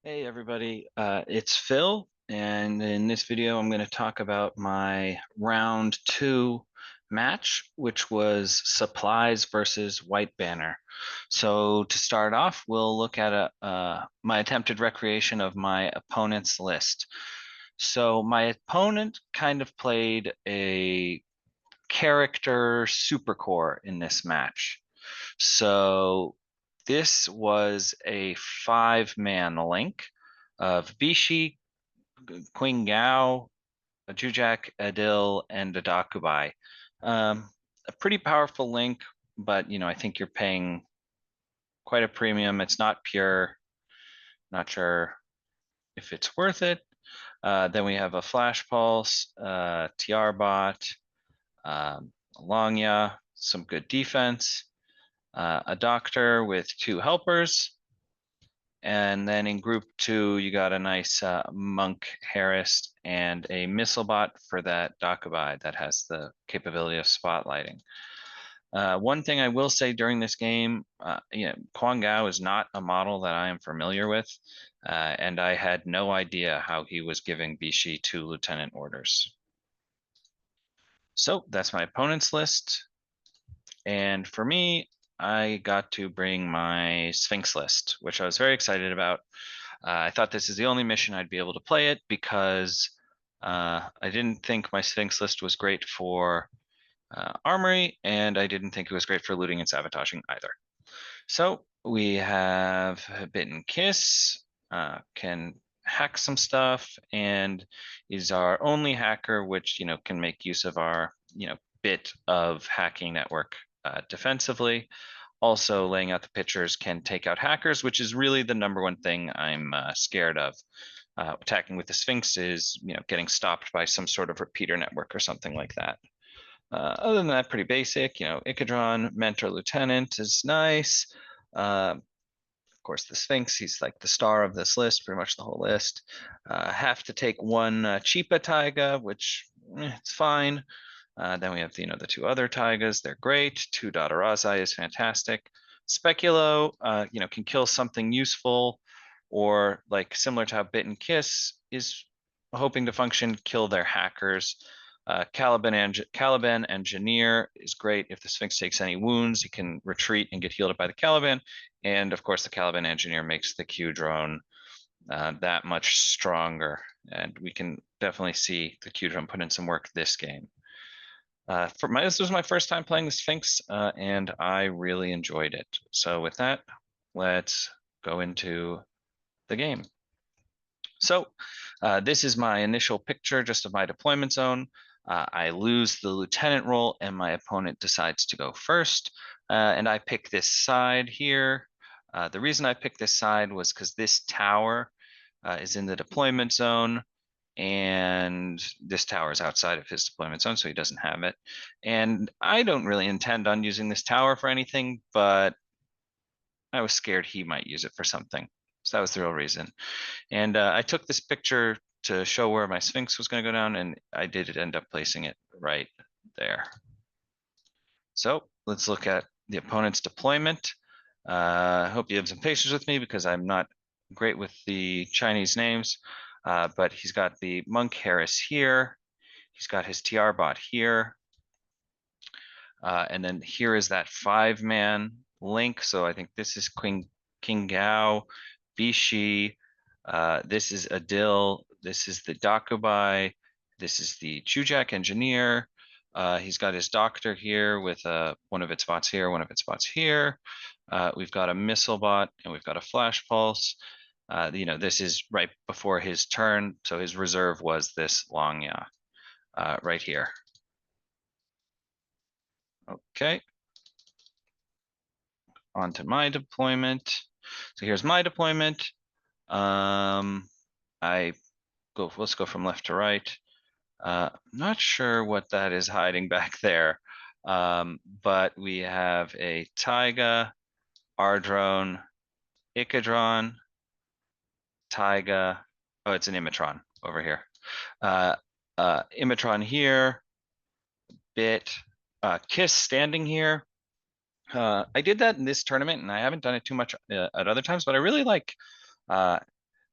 Hey everybody, it's Phil, and in this video I'm going to talk about my round two match, which was supplies versus white banner. So to start off, we'll look at my attempted recreation of my opponent's list. So my opponent kind of played a character supercore in this match. So this was a five-man link of Bishi, Queen Gao, a Jujak, Adil, and a Dakubai. A pretty powerful link, but I think you're paying quite a premium. It's not pure. Not sure if it's worth it. Then we have a Flash Pulse, TR Bot, Longya, some good defense, a Doctor with two helpers. And then in group two, you got a nice Monk Harris and a missile bot for that Dakubai that has the capability of spotlighting. One thing I will say during this game, Kwang Gao is not a model that I am familiar with, and I had no idea how he was giving Bishi two lieutenant orders. So that's my opponent's list. And for me, I got to bring my Sphinx list, which I was very excited about. I thought this is the only mission I'd be able to play it because I didn't think my Sphinx list was great for Armory, and I didn't think it was great for looting and sabotaging either. So we have Bitten Kiss, can hack some stuff, and is our only hacker, which can make use of our bit of hacking network defensively. Also, laying out the pictures can take out hackers, which is really the number one thing I'm scared of. Attacking with the Sphinx is, getting stopped by some sort of repeater network or something like that. Other than that, pretty basic. Ikadron, Mentor Lieutenant is nice. Of course, the Sphinx, he's like the star of this list, pretty much the whole list. Have to take one Chipa Taiga, which it's fine. Then we have the two other Taigas. They're great. Two Dadarazai is fantastic. Speculo, can kill something useful, or like similar to how Bit and Kiss is hoping to function, kill their hackers. Caliban Engineer is great. If the Sphinx takes any wounds, he can retreat and get healed up by the Caliban. And of course, the Caliban Engineer makes the Q drone that much stronger. And we can definitely see the Q drone put in some work this game. This was my first time playing the Sphinx, and I really enjoyed it. So with that, let's go into the game. So this is my initial picture just of my deployment zone. I lose the lieutenant role and my opponent decides to go first. And I pick this side here. The reason I picked this side was because this tower is in the deployment zone, and this tower is outside of his deployment zone, so he doesn't have it. And I don't really intend on using this tower for anything, but I was scared he might use it for something. So that was the real reason. And I took this picture to show where my Sphinx was going to go down, and I did end up placing it right there. So let's look at the opponent's deployment. I hope you have some patience with me because I'm not great with the Chinese names, but he's got the Monk Harris here. He's got his TR bot here. And then here is that five-man link. So I think this is King Gao, Bishi, this is Adil, this is the Dakubai, this is the Jujak engineer. He's got his doctor here with one of its bots here, one of its bots here. We've got a missile bot and we've got a flash pulse. This is right before his turn, so his reserve was this Longya right here. Okay. On to my deployment. So here's my deployment. Let's go from left to right. Not sure what that is hiding back there. But we have a Taiga, Ardrone, Ikadron, Taiga. Oh, it's an Imatron over here. Imatron here, Bit, Kiss standing here. I did that in this tournament, and I haven't done it too much at other times, but I really like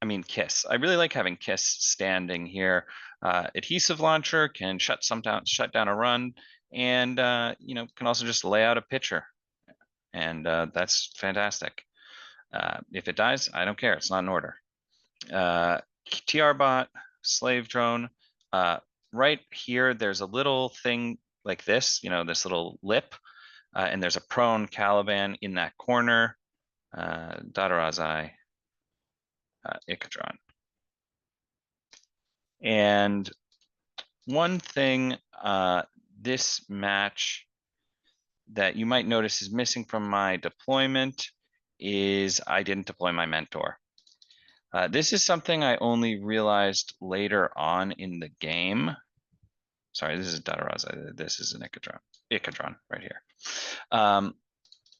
I mean, Kiss. I really like having Kiss standing here. Adhesive launcher can shut down a run, and can also just lay out a pitcher, and that's fantastic. If it dies, I don't care. It's not an order. TR bot, slave drone. Right here, there's a little thing like this, this little lip, and there's a prone Caliban in that corner. Dadarazai, Ikadron. And one thing this match that you might notice is missing from my deployment is I didn't deploy my mentor. This is something I only realized later on in the game. Sorry, this is Dadarazai. This is an Ikadron right here.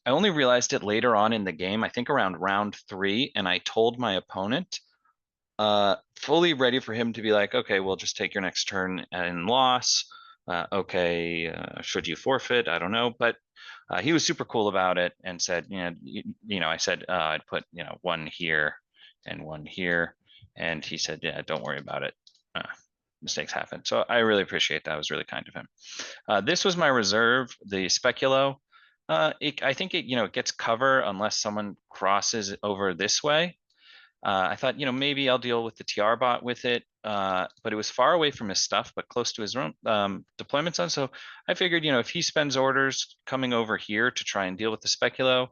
I only realized it later on in the game, I think around round 3, and I told my opponent, fully ready for him to be like, okay, we'll just take your next turn and loss. Okay, should you forfeit? I don't know, but he was super cool about it and said, I said I'd put one here and one here, and he said, yeah, don't worry about it. Mistakes happen. So I really appreciate that. It was really kind of him. This was my reserve, the Speculo. I think it gets cover unless someone crosses over this way. I thought, maybe I'll deal with the TR bot with it, but it was far away from his stuff, but close to his own deployment zone. So I figured, if he spends orders coming over here to try and deal with the Speculo,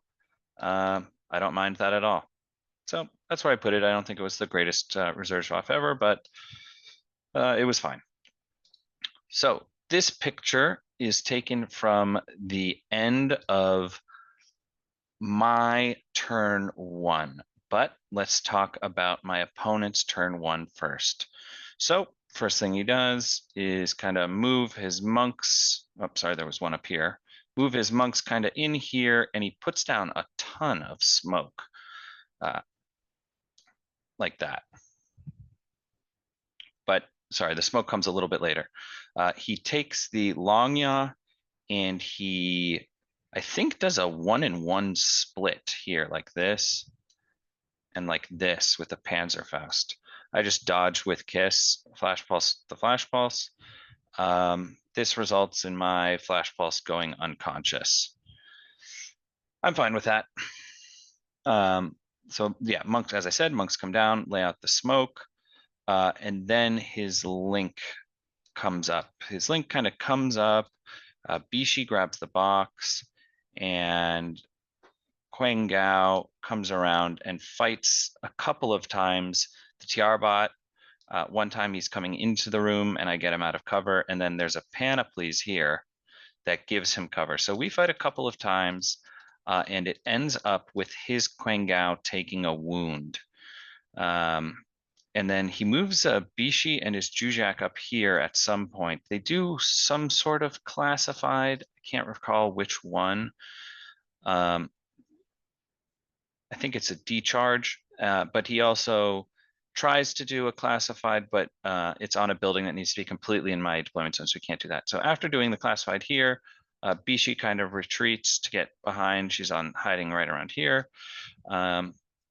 I don't mind that at all. So that's where I put it. I don't think it was the greatest reserve swap ever, but it was fine. So this picture is taken from the end of my turn 1. But let's talk about my opponent's turn 1 first. So first thing he does is kind of move his monks. Oh, sorry, there was one up here. Move his monks kind of in here, and he puts down a ton of smoke like that. But sorry, the smoke comes a little bit later. He takes the Longya and he, I think, does a 1-in-1 split here like this and like this with the Panzerfaust. I just dodge with Kiss, Flash Pulse, the Flash Pulse. This results in my Flash Pulse going unconscious. I'm fine with that. So yeah, monks, as I said, monks come down, lay out the smoke, and then his link comes up. His link kind of comes up. Bishi grabs the box, and Quang Gao comes around and fights a couple of times the TR bot. One time he's coming into the room and I get him out of cover, and then there's a Panoples here that gives him cover. So we fight a couple of times, and it ends up with his Quang Gao taking a wound. And then he moves Bishi and his Jujak up here at some point. They do some sort of classified. I can't recall which one. I think it's a decharge, but he also tries to do a classified, but it's on a building that needs to be completely in my deployment zone, so we can't do that. So after doing the classified here, Bishi kind of retreats to get behind. She's hiding right around here.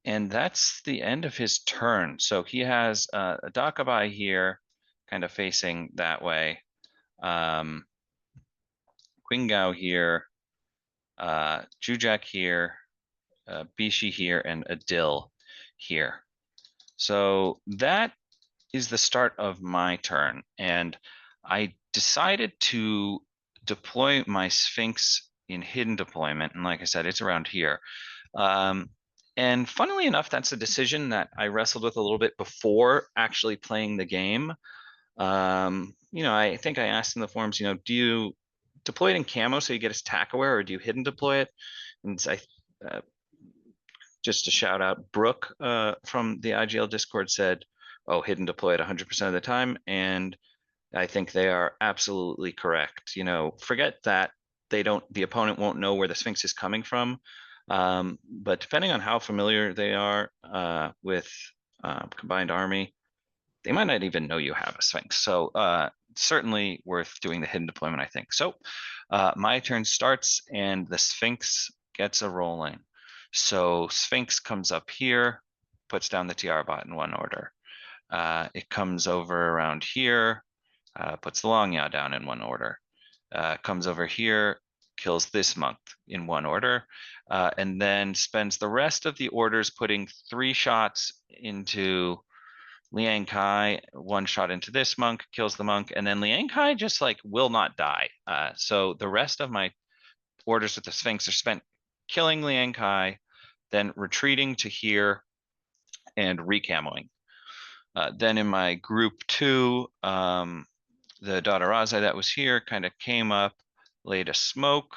And that's the end of his turn. So he has a Dakabai here, kind of facing that way. Qingao here, Jujak here, Bishi here, and Adil here. So that is the start of my turn. And I decided to deploy my Sphinx in hidden deployment. And like I said, it's around here. And funnily enough, that's a decision that I wrestled with a little bit before actually playing the game. I think I asked in the forums, do you deploy it in camo so you get his tack aware, or do you hidden deploy it? And just to shout out, Brooke from the IGL Discord said, oh, hidden deploy it 100% of the time. And I think they are absolutely correct. Forget that the opponent won't know where the Sphinx is coming from. But depending on how familiar they are with Combined Army, they might not even know you have a Sphinx. So certainly worth doing the hidden deployment, I think. So my turn starts and the Sphinx gets a rolling. So Sphinx comes up here. puts down the TR bot in one order. It comes over around here, puts the long yaw down in one order. Comes over here, kills this monk in one order, and then spends the rest of the orders putting 3 shots into Liang Kai, 1 shot into this monk, kills the monk, and then Liang Kai just like will not die. So the rest of my orders with the Sphinx are spent killing Liang Kai, then retreating to here and recamoing. Then in my group 2, the Dadarazai that was here kind of came up, laid a smoke,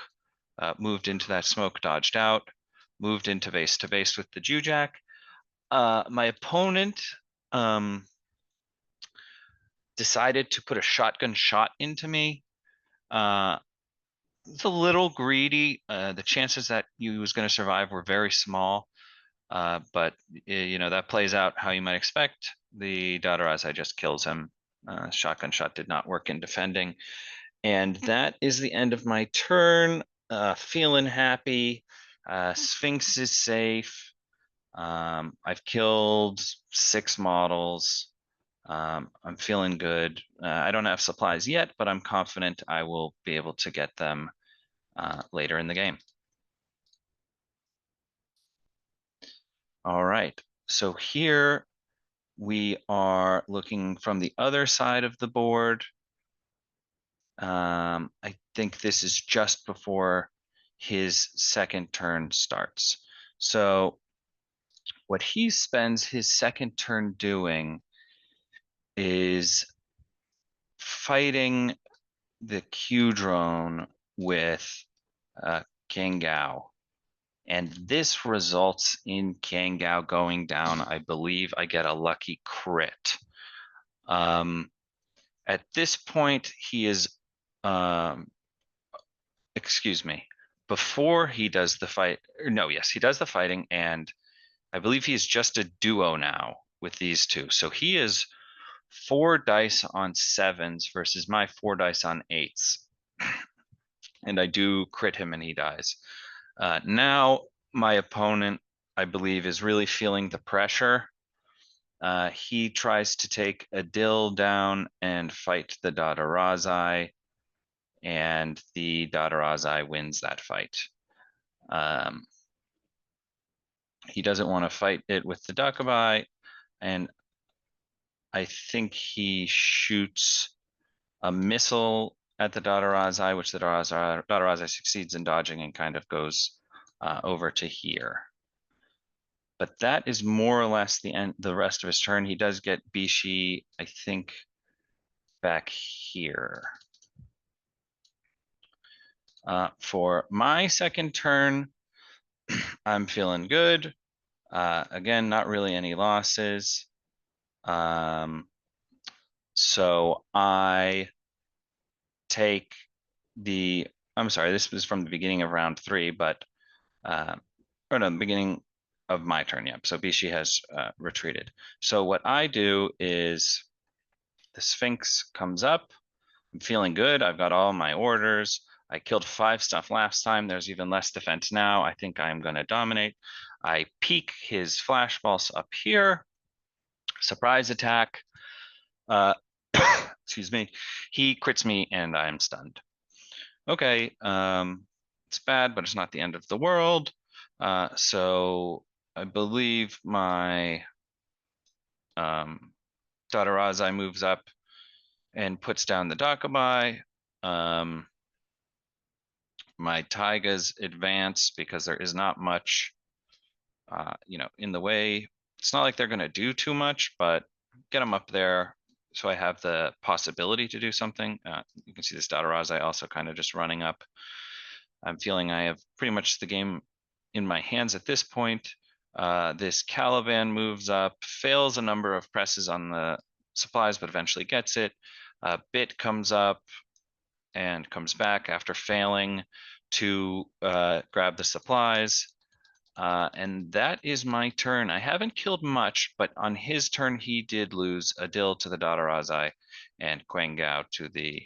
moved into that smoke, dodged out, moved into base to base with the Jujak. My opponent decided to put a shotgun shot into me. It's a little greedy. The chances that he was going to survive were very small, but you know, that plays out how you might expect. The Dadarazai just kills him. Shotgun shot did not work in defending. And that is the end of my turn. Feeling happy. Sphinx is safe. I've killed 6 models. I'm feeling good. I don't have supplies yet, but I'm confident I will be able to get them later in the game. All right, so here we are looking from the other side of the board. I think this is just before his second turn starts. So what he spends his second turn doing is fighting the Q drone with Kangao. And this results in Kangao going down. I believe I get a lucky crit. At this point, he is, excuse me, before he does the fight, no, yes, he does the fighting, and I believe he's just a duo now with these two. So he is 4 dice on 7s versus my 4 dice on 8s. And I do crit him and he dies. Now my opponent, I believe, is really feeling the pressure. He tries to take a dill down and fight the Dadarazai, and the Dadarazai wins that fight. He doesn't want to fight it with the Dakabai, and I think he shoots a missile at the Dadarazai, which the Dadarazai succeeds in dodging and kind of goes over to here. But that is more or less the rest of his turn. He does get Bishi, I think, back here. For my second turn, I'm feeling good. Again, not really any losses. So I take I'm sorry, this was from the beginning of round 3, but, or no, the beginning of my turn, yeah. So Bishi has retreated. So what I do is the Sphinx comes up. I'm feeling good. I've got all my orders. I killed 5 stuff last time. There's even less defense now. I think I'm going to dominate. I peek his flashballs up here. Surprise attack. Excuse me. He crits me and I'm stunned. Okay, it's bad, but it's not the end of the world. So I believe my Dadarazai moves up and puts down the Dakabai. My Taigas advance because there is not much, you know, in the way. It's not like they're going to do too much, but get them up there so I have the possibility to do something. You can see this Dadarazai also kind of just running up. I'm feeling I have pretty much the game in my hands at this point. This Caliban moves up, fails a number of presses on the supplies, but eventually gets it. Bit comes up and comes back after failing to grab the supplies. And that is my turn. I haven't killed much, but on his turn, he did lose Adil to the Dadarazai and Quangao to the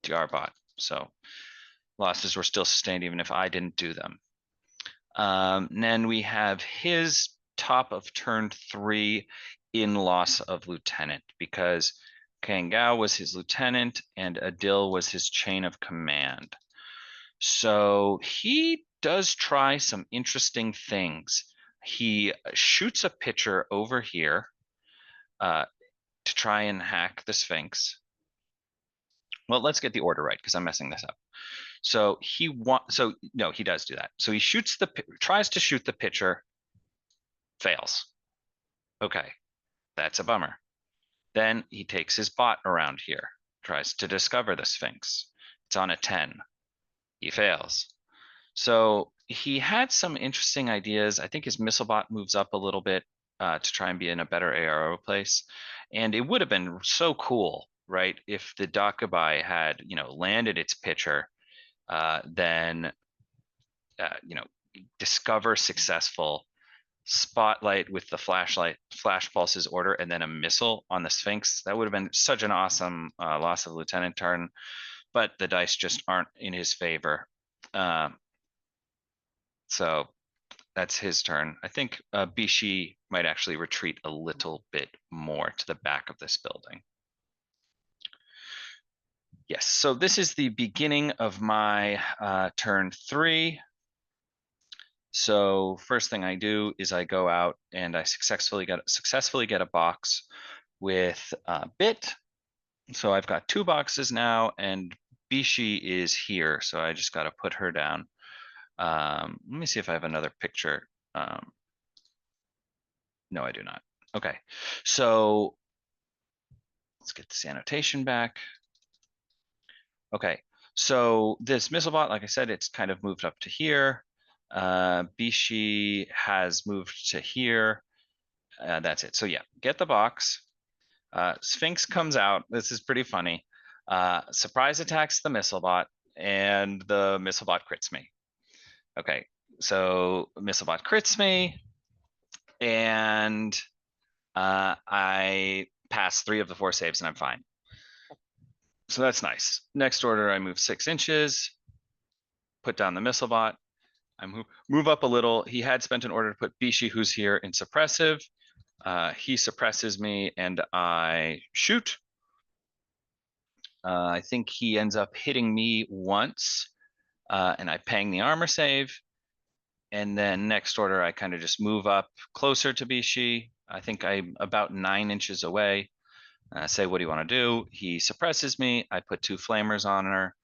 Diarbot. So losses were still sustained even if I didn't do them. Then we have his top of turn 3 in loss of lieutenant, because Kangao was his lieutenant and Adil was his chain of command. So he does try some interesting things. He shoots a pitcher over here to try and hack the Sphinx. Well, let's get the order right because I'm messing this up. So no, he does do that. So he tries to shoot the pitcher, fails. Okay, that's a bummer. Then he takes his bot around here, tries to discover the Sphinx. It's on a 10. He fails. So he had some interesting ideas. I think his missile bot moves up a little bit to try and be in a better ARO place. And it would have been so cool, right, if the Dakabai had, landed its pitcher, then, discover successful, spotlight with the flash pulses order, and then a missile on the Sphinx. That would have been such an awesome loss of lieutenant turn, but the dice just aren't in his favor. So that's his turn. I think Bishi might actually retreat a little bit more to the back of this building. Yes, so this is the beginning of my turn 3. So first thing I do is I go out and I successfully get a box with bit. So I've got 2 boxes now, and Bishi is here, so I just got to put her down. Let me see if I have another picture. No, I do not. Okay, so let's get this annotation back. Okay, so this missile bot, like I said, it's kind of moved up to here. Bishi has moved to here. That's it. So yeah, get the box. Sphinx comes out. This is pretty funny. Surprise attacks the missile bot, and the missile bot crits me. Okay, so missile bot crits me, and I pass 3 of the 4 saves, and I'm fine. So that's nice. Next order, I move 6 inches, put down the missile bot. I move up a little. He had spent an order to put Bishi, who's here, in suppressive. He suppresses me, and I shoot. I think he ends up hitting me once, and I pang the armor save. And then next order, I kind of just move up closer to Bishi. I think I'm about 9 inches away. Say, what do you want to do? He suppresses me. I put 2 flamers on her.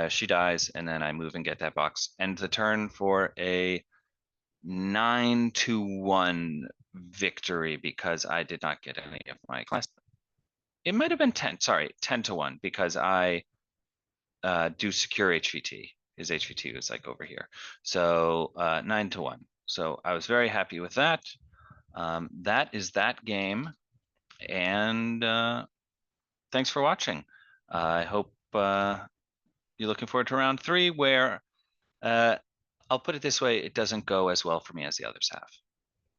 She dies, and then I move and get that box. End the turn for a 9-1 victory because I did not get any of my class. It might have been 10. Sorry, 10-1 because I do secure HVT. His HVT was like over here. So 9-1. So I was very happy with that. That is that game. And thanks for watching. I hope you're looking forward to round 3, where I'll put it this way, it doesn't go as well for me as the others have.